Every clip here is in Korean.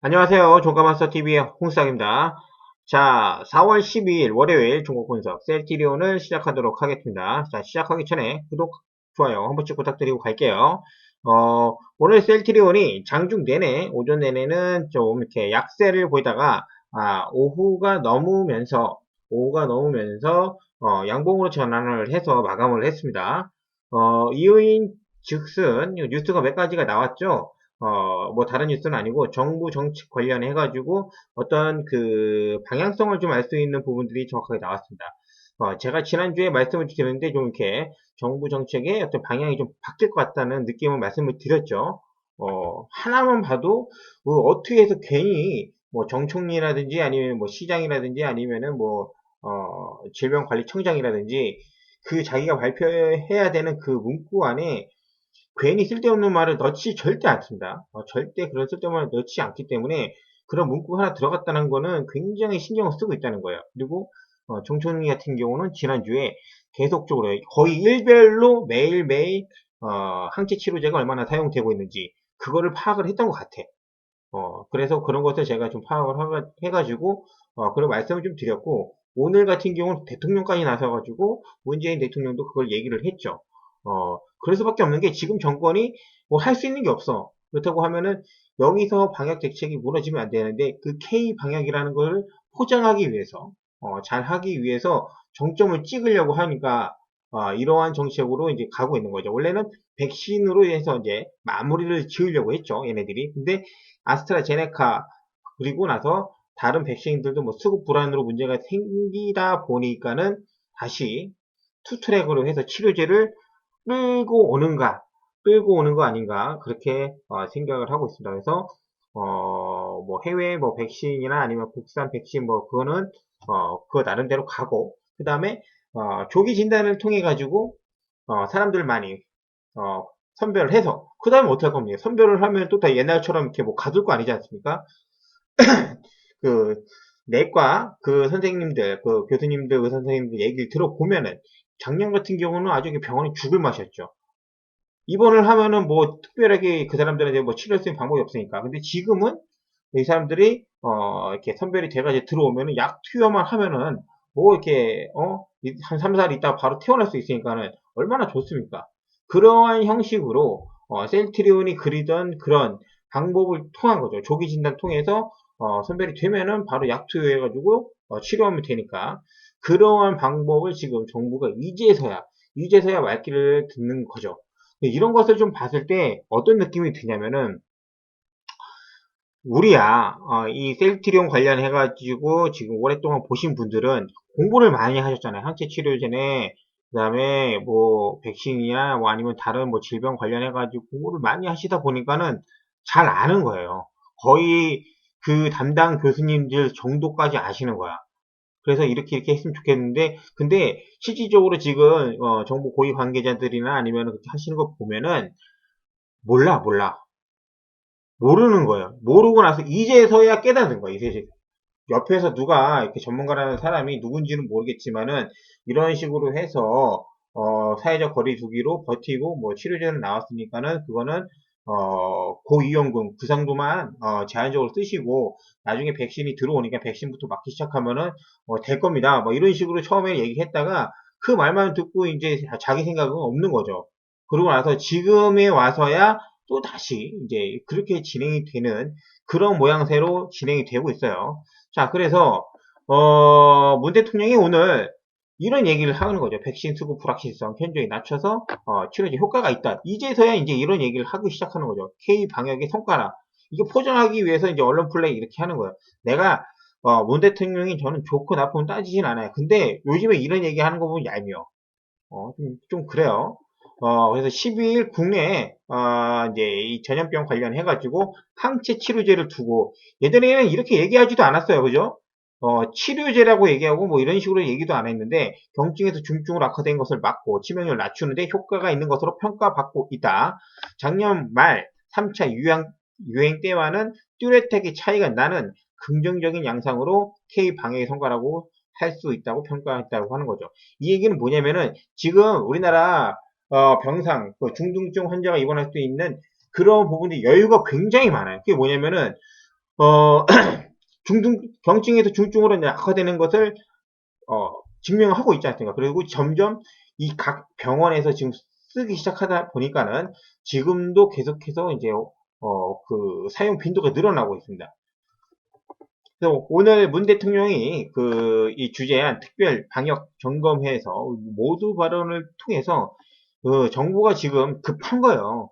안녕하세요. 종가마스터TV의 홍수장입니다. 자, 4월 12일 월요일 종목 분석 셀티리온을 시작하도록 하겠습니다. 자, 시작하기 전에 구독, 좋아요 한 번씩 부탁드리고 갈게요. 오늘 셀티리온이 장중 내내, 오전 내내는 좀 이렇게 약세를 보이다가, 오후가 넘으면서, 양봉으로 전환을 해서 마감을 했습니다. 이유인 즉슨 뉴스가 몇 가지가 나왔죠. 뭐 다른 뉴스는 아니고 정부 정책 관련해가지고 어떤 그 방향성을 좀 알 수 있는 부분들이 정확하게 나왔습니다. 제가 지난주에 말씀을 드렸는데 좀 이렇게 정부 정책의 어떤 방향이 좀 바뀔 것 같다는 느낌을 말씀을 드렸죠. 하나만 봐도 어떻게 해서 괜히 뭐 정총리라든지 아니면 뭐 시장이라든지 아니면은 뭐 질병관리청장이라든지 그 자기가 발표해야 되는 그 문구 안에 괜히 쓸데없는 말을 넣지 절대 않습니다. 절대 그런 쓸데없는 말을 넣지 않기 때문에 그런 문구 하나 들어갔다는 거는 굉장히 신경을 쓰고 있다는 거예요. 그리고 정청래 같은 경우는 지난주에 계속적으로 거의 일별로 매일매일 항체 치료제가 얼마나 사용되고 있는지 그거를 파악을 했던 것 같아. 그래서 그런 것을 제가 좀 파악을 해가지고 그런 말씀을 좀 드렸고 오늘 같은 경우는 대통령까지 나서가지고 문재인 대통령도 그걸 얘기를 했죠. 그럴 수밖에 없는 게 지금 정권이 뭐 할 수 있는 게 없어. 그렇다고 하면은 여기서 방역 대책이 무너지면 안 되는데 그 K 방역이라는 걸 포장하기 위해서 잘 하기 위해서 정점을 찍으려고 하니까 이러한 정책으로 이제 가고 있는 거죠. 원래는 백신으로 해서 이제 마무리를 지으려고 했죠, 얘네들이. 근데 아스트라제네카 그리고 나서 다른 백신들도 뭐 수급 불안으로 문제가 생기다 보니까는 다시 투트랙으로 해서 치료제를 끌고 오는 거 아닌가 그렇게 생각을 하고 있습니다. 그래서 뭐 해외 뭐 백신이나 아니면 국산 백신 뭐 그거는 그거 나름대로 가고 그 다음에 조기 진단을 통해 가지고 사람들 많이 선별을 해서 그 다음에 어떻게 할 겁니까? 선별을 하면 또 다 옛날처럼 이렇게 뭐 가둘 거 아니지 않습니까? 그 내과 그 선생님들, 그 교수님들, 의사 선생님들 얘기를 들어보면은 작년 같은 경우는 아주 병원이 죽을 맛이었죠. 입원을 하면은 뭐 특별하게 그 사람들한테 뭐 치료할 수 있는 방법이 없으니까. 근데 지금은 이 사람들이 이렇게 선별이 돼가지고 들어오면은 약 투여만 하면은 뭐 이렇게 한 3, 4일 있다가 바로 태어날 수 있으니까는 얼마나 좋습니까? 그러한 형식으로 셀트리온이 그리던 그런 방법을 통한 거죠. 조기 진단 통해서 선별이 되면은 바로 약 투여해가지고 치료하면 되니까 그러한 방법을 지금 정부가 이제서야 말귀를 듣는 거죠. 이런 것을 좀 봤을 때 어떤 느낌이 드냐면은 이 셀트리온 관련해가지고 지금 오랫동안 보신 분들은 공부를 많이 하셨잖아요. 항체 치료제네, 그 다음에 뭐 백신이나 뭐 아니면 다른 뭐 질병 관련해가지고 공부를 많이 하시다 보니까는 잘 아는 거예요. 거의 그 담당 교수님들 정도까지 아시는 거야. 그래서 이렇게 했으면 좋겠는데, 근데 실질적으로 지금 정부 고위 관계자들이나 아니면 그렇게 하시는 거 보면은 몰라. 모르는 거예요. 모르고 나서 이제서야 깨닫는 거예요. 이제 옆에서 누가 이렇게 전문가라는 사람이 누군지는 모르겠지만은 이런 식으로 해서 사회적 거리 두기로 버티고 뭐 치료제는 나왔으니까는 그거는 고위험군 그 정도만 제한적으로 쓰시고 나중에 백신이 들어오니까 백신부터 맞기 시작하면은 될 겁니다. 뭐 이런 식으로 처음에 얘기했다가 그 말만 듣고 이제 자기 생각은 없는 거죠. 그러고 나서 지금에 와서야 또 다시 이제 그렇게 진행이 되는 그런 모양새로 진행이 되고 있어요. 자, 그래서 문 대통령이 오늘 이런 얘기를 하는 거죠. 백신 수급 불확실성 현저히 낮춰서 치료제 효과가 있다. 이제서야 이제 이런 얘기를 하기 시작하는 거죠. K 방역의 성과라. 이게 포장하기 위해서 이제 언론 플레이 이렇게 하는 거예요. 내가 문 대통령이 저는 좋고 나쁨은 따지진 않아요. 근데 요즘에 이런 얘기 하는 거 보면 얄미워. 좀 그래요. 그래서 12일 국내에 이제 이 전염병 관련해가지고 항체 치료제를 두고 예전에는 이렇게 얘기하지도 않았어요, 그죠? 치료제라고 얘기하고 뭐 이런 식으로 얘기도 안 했는데 경증에서 중증으로 악화된 것을 막고 치명률을 낮추는데 효과가 있는 것으로 평가받고 있다. 작년 말 3차 유행 때와는 뚜렷하게 차이가 나는 긍정적인 양상으로 K 방역의 성과라고 할 수 있다고 평가했다고 하는 거죠. 이 얘기는 뭐냐면은 지금 우리나라 병상, 중등증 환자가 입원할 수 있는 그런 부분이 여유가 굉장히 많아요. 그게 뭐냐면은 어, 경증에서 중증으로 이제 악화되는 것을, 증명하고 있지 않습니까? 그리고 점점 이 각 병원에서 지금 쓰기 시작하다 보니까는 지금도 계속해서 이제, 그 사용 빈도가 늘어나고 있습니다. 그래서 오늘 문 대통령이 이 주재한 특별 방역 점검회에서 모두 발언을 통해서 정부가 지금 급한 거예요.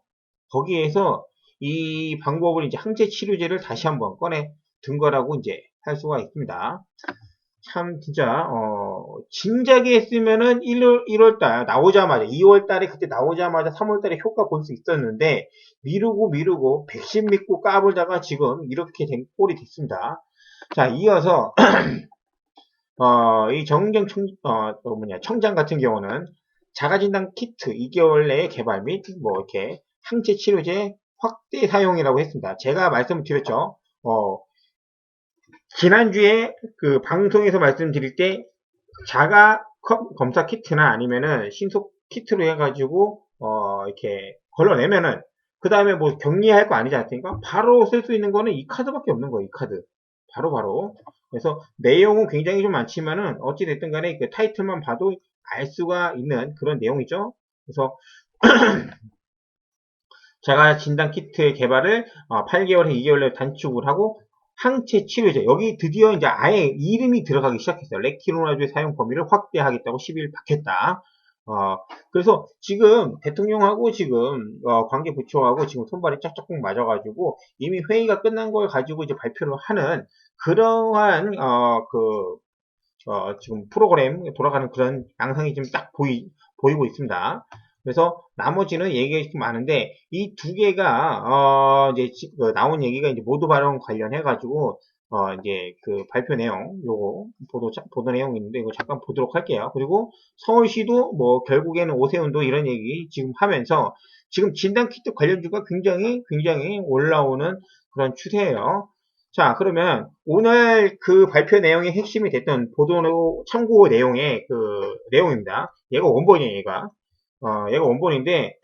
거기에서 이 방법을 이제 항체 치료제를 다시 한번 꺼내 든 거라고 이제 할 수가 있습니다. 참 진짜 진작에 했으면은 1월 달 나오자마자 2월 달에 그때 나오자마자 3월 달에 효과 볼 수 있었는데 미루고 백신 믿고 까불다가 지금 이렇게 된 꼴이 됐습니다. 자, 이어서 이 정경 청장 같은 경우는 자가진단 키트 2개월 내에 개발 및 뭐 이렇게 항체 치료제 확대 사용이라고 했습니다. 제가 말씀을 드렸죠. 지난주에 그 방송에서 말씀드릴 때 자가 검사 키트나 아니면은 신속 키트로 해가지고 이렇게 걸러내면은 그 다음에 뭐 격리할 거 아니지 않습니까? 바로 쓸 수 있는 거는 이 카드밖에 없는 거예요. 이 카드. 바로. 그래서 내용은 굉장히 좀 많지만은 어찌 됐든 간에 그 타이틀만 봐도 알 수가 있는 그런 내용이죠. 그래서 제가 진단 키트의 개발을 8개월에 2개월에 단축을 하고 항체 치료제 여기 드디어 이제 아예 이름이 들어가기 시작했어요. 레티노라주의 사용 범위를 확대하겠다고 10일 밝혔다. 그래서 지금 대통령하고 지금 관계 부처하고 지금 손발이 짝짝꿍 맞아가지고 이미 회의가 끝난 걸 가지고 이제 발표를 하는 그러한 지금 프로그램 돌아가는 그런 양상이 지금 딱 보이고 있습니다. 그래서 나머지는 얘기가 좀 많은데 이 두 개가 이제 나온 얘기가 이제 모두 발언 관련해 가지고 이제 그 발표 내용 요거 보도 내용이 있는데 이거 잠깐 보도록 할게요. 그리고 서울시도 뭐 결국에는 오세훈도 이런 얘기 지금 하면서 지금 진단키트 관련주가 굉장히 올라오는 그런 추세예요. 자, 그러면 오늘 그 발표 내용의 핵심이 됐던 보도 참고 내용의 그 내용입니다. 얘가 원본이에요, 얘가. 얘가 원본인데,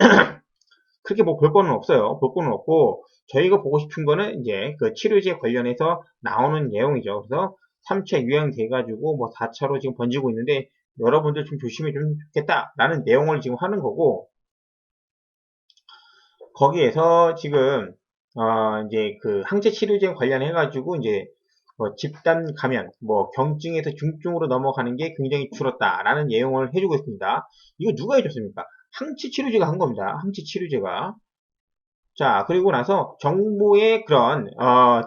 그렇게 뭐 볼 거는 없어요. 볼 거는 없고, 저희가 보고 싶은 거는 이제 그 치료제 관련해서 나오는 내용이죠. 그래서 3차 유행돼가지고 뭐 4차로 지금 번지고 있는데, 여러분들 좀 조심해 주면 좋겠다라는 내용을 지금 하는 거고, 거기에서 지금 이제 그 항체 치료제 관련해 가지고 이제 뭐 집단 감염, 뭐 경증에서 중증으로 넘어가는 게 굉장히 줄었다라는 내용을 해주고 있습니다. 이거 누가 해줬습니까? 항체 치료제가 한 겁니다. 항체 치료제가. 자, 그리고 나서 정부의 그런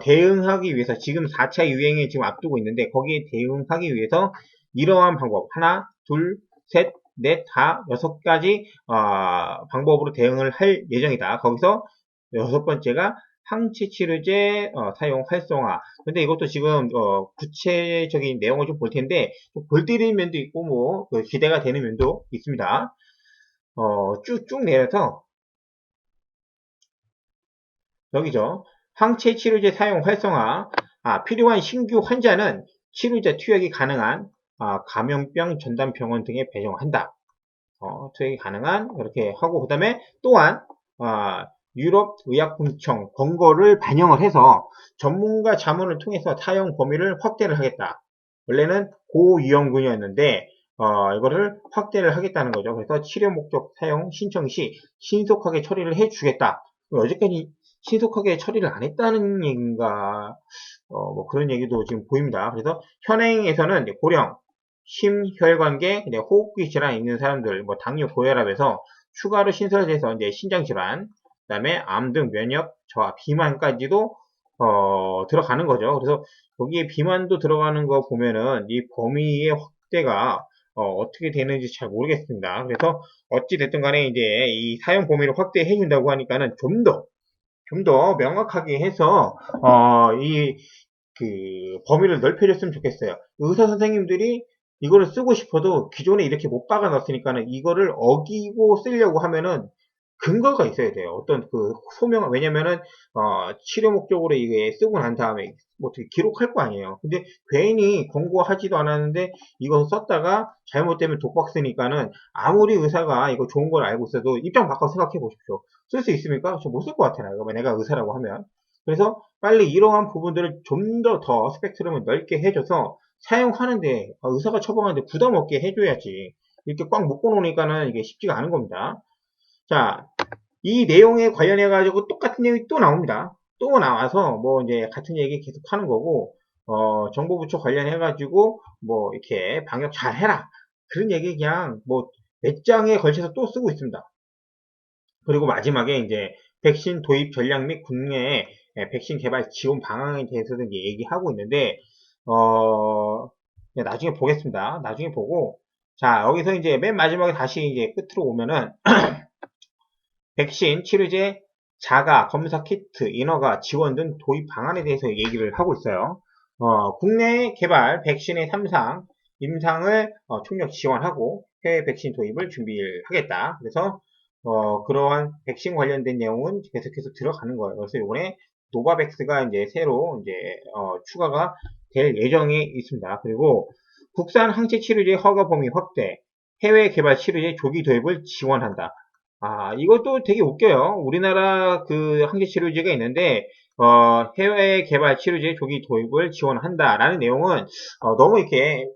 대응하기 위해서 지금 4차 유행에 지금 앞두고 있는데 거기에 대응하기 위해서 이러한 방법 하나, 둘, 셋, 넷, 다 여섯 가지 방법으로 대응을 할 예정이다. 거기서 여섯 번째가 항체 치료제 사용 활성화. 근데 이것도 지금 구체적인 내용을 좀 볼 텐데 볼 때리는 면도 있고 뭐 기대가 되는 면도 있습니다. 쭉쭉 내려서 여기죠. 항체 치료제 사용 활성화. 필요한 신규 환자는 치료제 투약이 가능한 감염병 전담병원 등에 배정한다. 투약이 가능한 그렇게 하고 그다음에 또한 유럽 의약품청 권고를 반영을 해서 전문가 자문을 통해서 사용 범위를 확대를 하겠다. 원래는 고위험군이었는데 이거를 확대를 하겠다는 거죠. 그래서 치료 목적 사용 신청 시 신속하게 처리를 해주겠다. 여기까지 신속하게 처리를 안 했다는 얘기인가, 뭐 그런 얘기도 지금 보입니다. 그래서 현행에서는 고령, 심혈관계, 호흡기 질환 있는 사람들, 뭐 당뇨, 고혈압에서 추가로 신설돼서 이제 신장 질환, 그다음에 암 등 면역 저하, 비만까지도 들어가는 거죠. 그래서 여기에 비만도 들어가는 거 보면은 이 범위의 확대가 어떻게 되는지 잘 모르겠습니다. 그래서 어찌 됐든 간에 이제 이 사용 범위를 확대해 준다고 하니까는 좀 더 명확하게 해서 이 범위를 넓혀줬으면 좋겠어요. 의사 선생님들이 이거를 쓰고 싶어도 기존에 이렇게 못 박아 놨으니까는 이거를 어기고 쓰려고 하면은 근거가 있어야 돼요. 어떤 그 소명, 왜냐면은, 치료 목적으로 이게 쓰고 난 다음에 뭐 어떻게 기록할 거 아니에요. 근데 괜히 권고하지도 않았는데 이거 썼다가 잘못되면 독박 쓰니까는 아무리 의사가 이거 좋은 걸 알고 있어도 입장 바꿔 생각해 보십시오. 쓸 수 있습니까? 저 못 쓸 것 같아요. 내가 의사라고 하면. 그래서 빨리 이러한 부분들을 좀 더 스펙트럼을 넓게 해줘서 사용하는데 의사가 처방하는데 부담 없게 해줘야지. 이렇게 꽉 묶어 놓으니까는 이게 쉽지가 않은 겁니다. 자, 이 내용에 관련해 가지고 똑같은 내용이 또 나옵니다. 또 나와서 뭐 이제 같은 얘기 계속 하는 거고, 정보부처 관련해 가지고 뭐 이렇게 방역 잘 해라, 그런 얘기 그냥 뭐 몇 장에 걸쳐서 또 쓰고 있습니다. 그리고 마지막에 이제 백신 도입 전략 및 국내의 백신 개발 지원 방안에 대해서도 이제 얘기하고 있는데, 나중에 보겠습니다. 나중에 보고, 자, 여기서 이제 맨 마지막에 다시 이제 끝으로 오면은, 백신, 치료제, 자가, 검사 키트, 인허가, 지원 등 도입 방안에 대해서 얘기를 하고 있어요. 국내 개발 백신의 3상, 임상을 총력 지원하고 해외 백신 도입을 준비하겠다. 그래서 그러한 백신 관련된 내용은 계속해서 들어가는 거예요. 그래서 이번에 노바백스가 이제 새로 이제 추가가 될 예정이 있습니다. 그리고 국산 항체 치료제 허가 범위 확대, 해외 개발 치료제 조기 도입을 지원한다. 이것도 되게 웃겨요. 우리나라 그 항체 치료제가 있는데, 해외 개발 치료제 조기 도입을 지원한다라는 내용은, 너무 이렇게,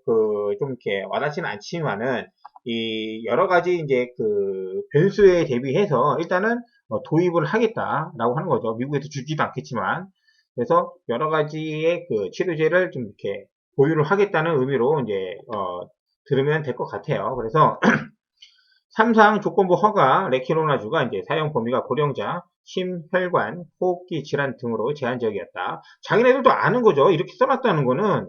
좀 이렇게 와닿지는 않지만은, 이, 여러 가지 이제 그, 변수에 대비해서 일단은, 도입을 하겠다라고 하는 거죠. 미국에서 주지도 않겠지만. 그래서 여러 가지의 그 치료제를 좀 이렇게 보유를 하겠다는 의미로 이제, 들으면 될 것 같아요. 그래서, 3상 조건부 허가 레키로나주가 이제 사용 범위가 고령자, 심혈관, 호흡기 질환 등으로 제한적이었다. 자기네들도 아는 거죠. 이렇게 써놨다는 거는.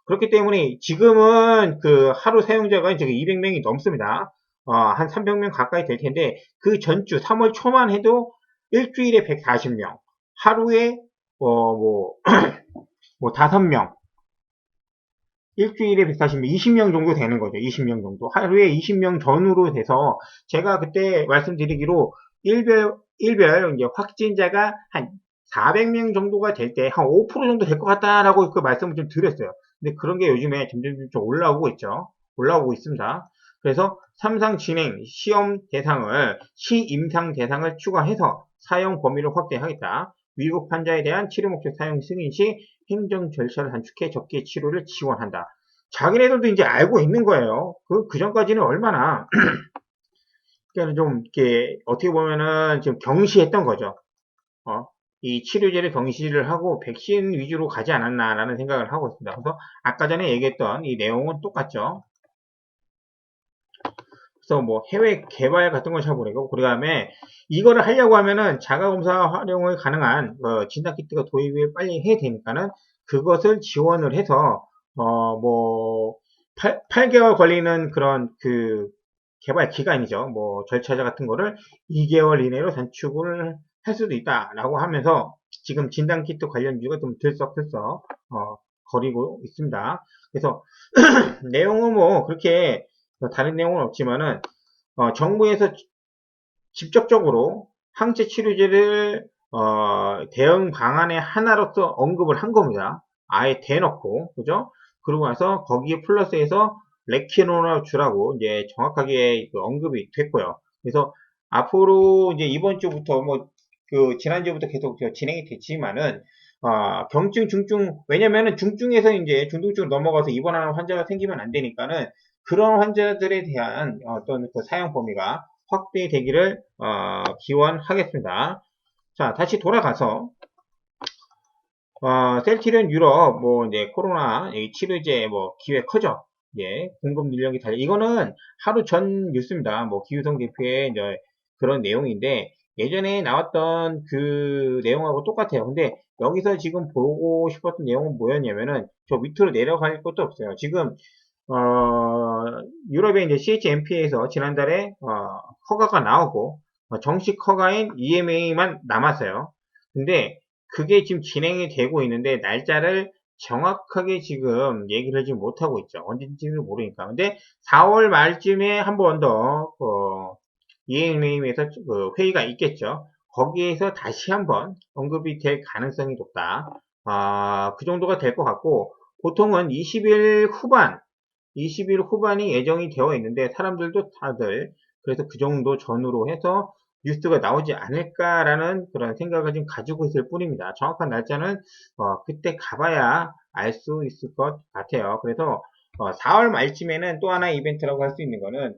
그렇기 때문에 지금은 그 하루 사용자가 이제 200명이 넘습니다. 한 300명 가까이 될 텐데, 그 전주 3월 초만 해도 일주일에 140명, 하루에 뭐 5명, 일주일에 140명, 20명 정도 되는 거죠. 20명 정도. 하루에 20명 전후로 돼서, 제가 그때 말씀드리기로, 일별 이제 확진자가 한 400명 정도가 될 때, 한 5% 정도 될 것 같다라고 그 말씀을 좀 드렸어요. 근데 그런 게 요즘에 점점 좀 올라오고 있죠. 올라오고 있습니다. 그래서 3상 진행, 시험 대상을, 시임상 대상을 추가해서 사용 범위를 확대하겠다. 위급 환자에 대한 치료 목적 사용 승인 시 행정 절차를 단축해 적기에 치료를 지원한다. 자기네들도 이제 알고 있는 거예요. 그 전까지는 얼마나, 그러니까 좀, 이렇게, 어떻게 보면은 좀 경시했던 거죠. 이 치료제를 경시를 하고 백신 위주로 가지 않았나라는 생각을 하고 있습니다. 그래서 아까 전에 얘기했던 이 내용은 똑같죠. 그래서 뭐 해외 개발 같은 걸 잘 모르고, 그 다음에 이거를 하려고 하면은 자가검사 활용을 가능한 진단키트가 도입을 빨리 해야 되니까는 그것을 지원을 해서 뭐 8개월 걸리는 그런 그 개발 기간이죠. 뭐 절차자 같은 거를 2개월 이내로 단축을 할 수도 있다라고 하면서 지금 진단키트 관련주가 좀 들썩들썩 거리고 있습니다. 그래서 내용은 뭐 그렇게 다른 내용은 없지만은 정부에서 직접적으로 항체 치료제를 대응 방안의 하나로서 언급을 한 겁니다. 아예 대놓고, 그죠? 그러고 나서 거기에 플러스해서 레키노나주라고 이제 정확하게 그 언급이 됐고요. 그래서 앞으로 이제 이번 주부터 뭐 그 지난주부터 계속 진행이 됐지만은 경증, 중증, 왜냐면은 중증에서 이제 중등증으로 넘어가서 입원하는 환자가 생기면 안 되니까는 그런 환자들에 대한 어떤 그 사용 범위가 확대되기를 기원하겠습니다. 자, 다시 돌아가서 셀트리온 유럽 뭐 이제 코로나 치료제 뭐 기회 커져. 예, 공급 능력이 달려. 이거는 하루 전 뉴스입니다. 뭐 기후성 대표의 이제 그런 내용인데 예전에 나왔던 그 내용하고 똑같아요. 근데 여기서 지금 보고 싶었던 내용은 뭐였냐면은 저 밑으로 내려갈 것도 없어요. 지금 유럽의 이제 CHMP에서 지난달에 허가가 나오고 정식 허가인 EMA만 남았어요. 근데 그게 지금 진행이 되고 있는데 날짜를 정확하게 지금 얘기를 하지 못하고 있죠. 언제인지를 모르니까. 근데 4월 말쯤에 한 번 더 EMA에서 회의가 있겠죠. 거기에서 다시 한번 언급이 될 가능성이 높다. 그 정도가 될 것 같고 보통은 20일 후반이 예정이 되어 있는데 사람들도 다들 그래서 그 정도 전후로 해서 뉴스가 나오지 않을까라는 그런 생각을 좀 가지고 있을 뿐입니다. 정확한 날짜는 그때 가봐야 알 수 있을 것 같아요. 그래서 4월 말쯤에는 또 하나의 이벤트라고 할 수 있는 거는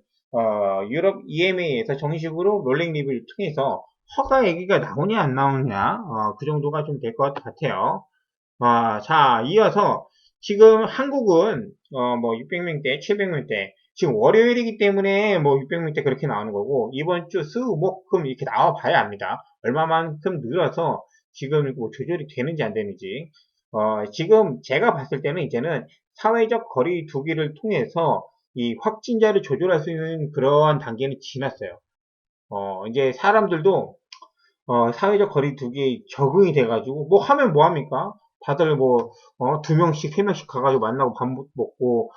유럽 EMA에서 정식으로 롤링 리뷰를 통해서 허가 얘기가 나오냐 안 나오냐 그 정도가 좀 될 것 같아요. 자, 이어서 지금 한국은 뭐 600명대, 700명대 지금 월요일이기 때문에 뭐 600명대 그렇게 나오는 거고 이번 주 수, 목, 금 이렇게 나와 봐야 합니다. 얼마만큼 늘어서 지금 뭐 조절이 되는지 안 되는지 지금 제가 봤을 때는 이제는 사회적 거리 두기를 통해서 이 확진자를 조절할 수 있는 그런 단계는 지났어요. 이제 사람들도 사회적 거리 두기에 적응이 돼가지고, 뭐 하면 뭐 합니까? 다들 뭐, 두 명씩, 세 명씩 가가지고 만나고 밥 먹고,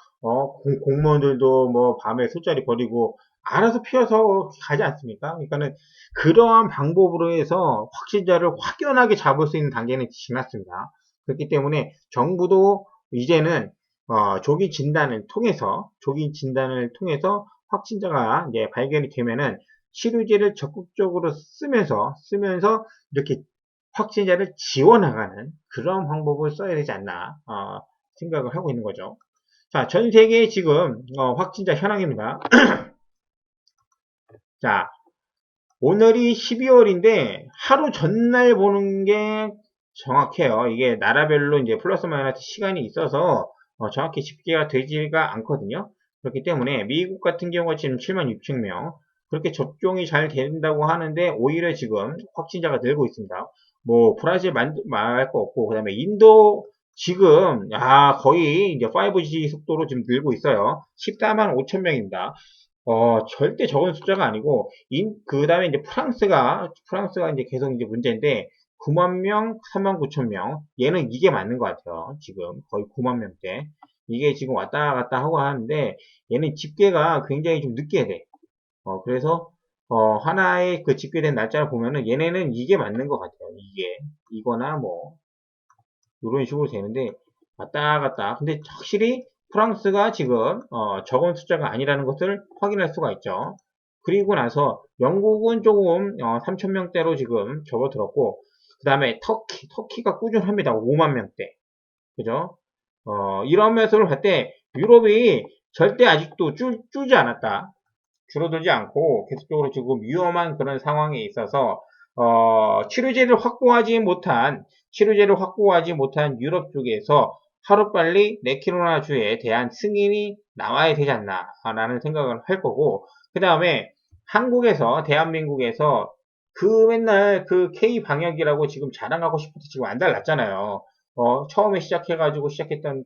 공무원들도 뭐 밤에 술자리 버리고, 알아서 피어서 가지 않습니까? 그러니까는 그러한 방법으로 해서 확진자를 확연하게 잡을 수 있는 단계는 지났습니다. 그렇기 때문에 정부도 이제는, 조기 진단을 통해서 확진자가 이제 발견이 되면은 치료제를 적극적으로 쓰면서 이렇게 확진자를 지원하가는 그런 방법을 써야 되지 않나 생각을 하고 있는 거죠. 자, 전 세계 지금 확진자 현황입니다. 자, 오늘이 12월인데 하루 전날 보는 게 정확해요. 이게 나라별로 이제 플러스 마이너스 시간이 있어서 정확히 집계가 되지가 않거든요. 그렇기 때문에 미국 같은 경우가 지금 7만 6천 명 그렇게 접종이 잘 된다고 하는데 오히려 지금 확진자가 늘고 있습니다. 뭐 브라질 말할 거 없고 그다음에 인도 지금 거의 이제 5G 속도로 지금 늘고 있어요. 14만 5천 명입니다. 절대 적은 숫자가 아니고, 그 다음에 이제 프랑스가 이제 계속 이제 문제인데, 9만 명, 3만 9천 명. 얘는 이게 맞는 것 같아요. 지금 거의 9만 명대. 이게 지금 왔다 갔다 하고 하는데, 얘는 집계가 굉장히 좀 늦게 돼. 그래서, 하나의 그 집계된 날짜를 보면은 얘네는 이게 맞는 것 같아요. 이거나 뭐, 이런 식으로 되는데 왔다 갔다. 근데 확실히 프랑스가 지금 적은 숫자가 아니라는 것을 확인할 수가 있죠. 그리고 나서 영국은 조금 3천 명대로 지금 접어들었고 그 다음에 터키가 꾸준합니다. 5만 명대. 그죠? 이런 면에서 볼 때 유럽이 절대 아직도 줄지 않았다. 줄어들지 않고 계속적으로 지금 위험한 그런 상황에 있어서 치료제를 확보하지 못한 유럽 쪽에서 하루빨리 레키로나주에 대한 승인이 나와야 되지 않나라는 생각을 할 거고 그 다음에 대한민국에서 그 맨날 그 K 방역이라고 지금 자랑하고 싶어도 지금 안달났잖아요. 처음에 시작했던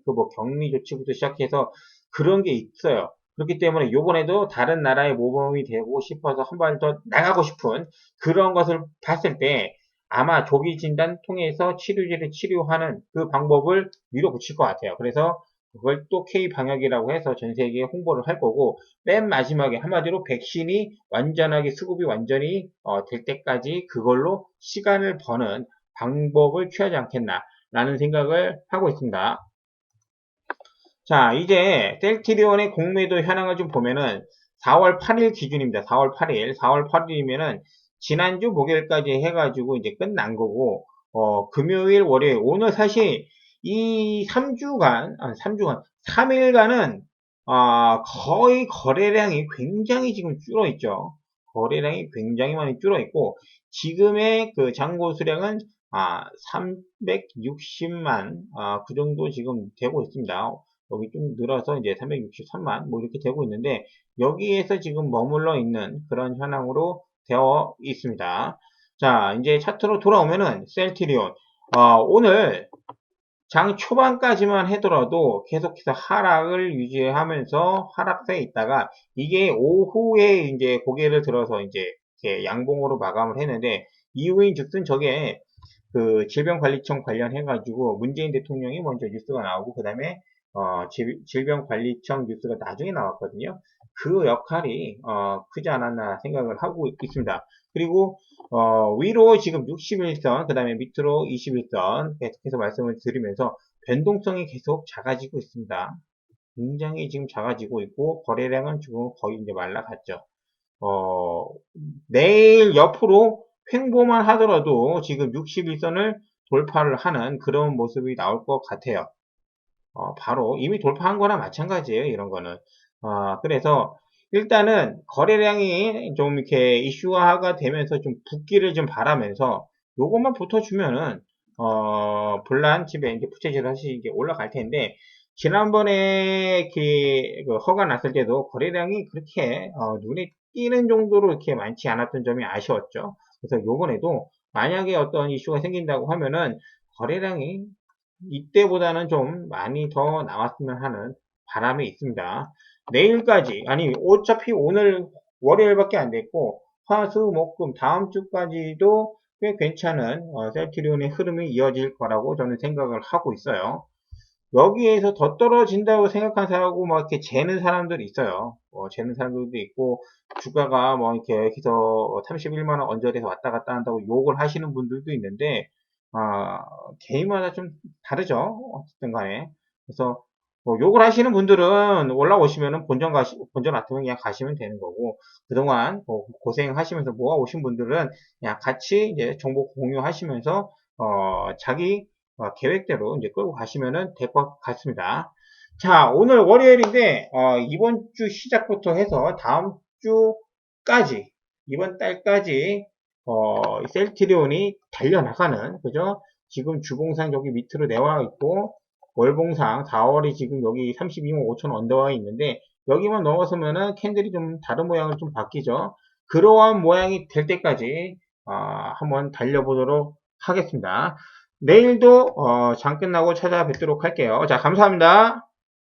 그 뭐 격리 조치부터 시작해서 그런 게 있어요. 그렇기 때문에 요번에도 다른 나라의 모범이 되고 싶어서 한 발 더 나가고 싶은 그런 것을 봤을 때 아마 조기 진단 통해서 치료제를 치료하는 그 방법을 밀어붙일 것 같아요. 그래서 그걸 또 K 방역이라고 해서 전 세계에 홍보를 할 거고 맨 마지막에 한마디로 백신이 완전하게 수급이 완전히 될 때까지 그걸로 시간을 버는 방법을 취하지 않겠나라는 생각을 하고 있습니다. 자, 이제 셀트리온의 공매도 현황을 좀 보면은 4월 8일 기준입니다. 4월 8일. 4월 8일이면은 지난주 목요일까지 해가지고 이제 끝난 거고, 금요일, 월요일, 오늘 사실 이 3일간은, 거의 거래량이 굉장히 지금 줄어 있죠. 거래량이 굉장히 많이 줄어 있고, 지금의 그 잔고 수량은 360만, 그 정도 지금 되고 있습니다. 여기 좀 늘어서 이제 363만 뭐 이렇게 되고 있는데 여기에서 지금 머물러 있는 그런 현황으로 되어 있습니다. 자, 이제 차트로 돌아오면은 셀트리온 오늘 장 초반까지만 하더라도 계속해서 하락을 유지하면서 하락세에 있다가 이게 오후에 이제 고개를 들어서 이제 이렇게 양봉으로 마감을 했는데 이후인 즉슨 저게 그 질병관리청 관련해가지고 문재인 대통령이 먼저 뉴스가 나오고 그 다음에 질병관리청 뉴스가 나중에 나왔거든요. 그 역할이 크지 않았나 생각을 하고 있습니다. 그리고 위로 지금 61선 그 다음에 밑으로 21선 계속해서 말씀을 드리면서 변동성이 계속 작아지고 있습니다. 굉장히 지금 작아지고 있고 거래량은 지금 거의 이제 말라갔죠. 어, 내일 옆으로 횡보만 하더라도 지금 61선을 돌파를 하는 그런 모습이 나올 것 같아요. 바로 이미 돌파한 거나 마찬가지예요. 이런 거는. 그래서 일단은 거래량이 좀 이렇게 이슈화가 되면서 좀 붙기를 좀 바라면서 요것만 붙어주면은 블란칩에 이제 부채질 하시 이제 올라갈 텐데 지난번에 그 허가 났을 때도 거래량이 그렇게 눈에 띄는 정도로 이렇게 많지 않았던 점이 아쉬웠죠. 그래서 요번에도 만약에 어떤 이슈가 생긴다고 하면은 거래량이 이때보다는 좀 많이 더 나왔으면 하는 바람이 있습니다. 내일까지, 아니, 어차피 오늘 월요일밖에 안 됐고, 화, 수, 목, 금 다음 주까지도 꽤 괜찮은 셀트리온의 흐름이 이어질 거라고 저는 생각을 하고 있어요. 여기에서 더 떨어진다고 생각한 사람하고 막 이렇게 재는 사람들이 있어요. 재는 사람들도 있고, 주가가 뭐 이렇게 여기서 31만원 언저리에서 왔다 갔다 한다고 욕을 하시는 분들도 있는데, 개인마다 좀 다르죠. 어쨌든 간에. 그래서, 뭐 욕을 하시는 분들은 올라오시면은 본전 같으면 그냥 가시면 되는 거고, 그동안 뭐 고생하시면서 모아오신 분들은 그냥 같이 이제 정보 공유하시면서, 자기 계획대로 이제 끌고 가시면 될 것 같습니다. 자, 오늘 월요일인데, 이번 주 시작부터 해서 다음 주까지, 이번 달까지, 셀트리온이 달려나가는, 그죠? 지금 주봉상 여기 밑으로 내와 있고, 월봉상 4월이 지금 여기 32만 5천 언더와 있는데, 여기만 넘어서면은 캔들이 좀 다른 모양을 좀 바뀌죠. 그러한 모양이 될 때까지, 한번 달려보도록 하겠습니다. 내일도 장 끝나고 찾아뵙도록 할게요. 자, 감사합니다.